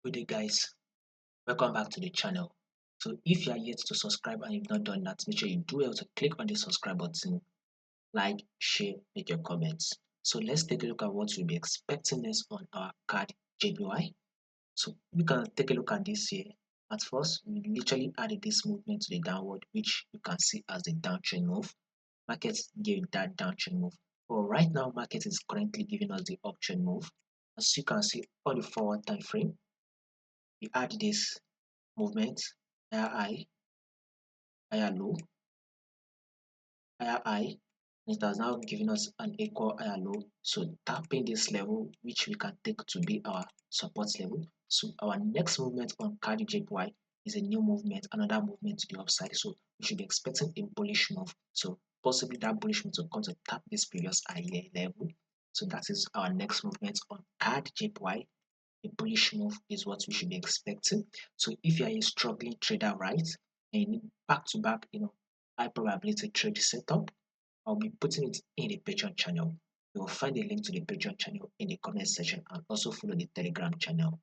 Good day, guys. Welcome back to the channel. So, if you are yet to subscribe and you've not done that, make sure you do it to click on the subscribe button, like, share, make your comments. So, let's take a look at what we'll be expecting next on our CAD JPY. So, we can take a look at this here. At first, we literally added this movement to the downward, which you can see as the downtrend move. Market gave that downtrend move. But right now, market is currently giving us the uptrend move. As you can see on the forward time frame, we add this movement, higher high, higher low, higher high. It has now given us an equal higher low. So tapping this level, which we can take to be our support level. So our next movement on CADJPY is a new movement, another movement to the upside. So we should be expecting a bullish move. So possibly that bullish move to come to tap this previous higher level. So that is our next movement on CADJPY. A bullish move is what we should be expecting. So if you are a struggling trader, right, and you need back-to-back, high probability trade setup, I'll be putting it in the Patreon channel. You will find a link to the Patreon channel in the comment section and also follow the Telegram channel.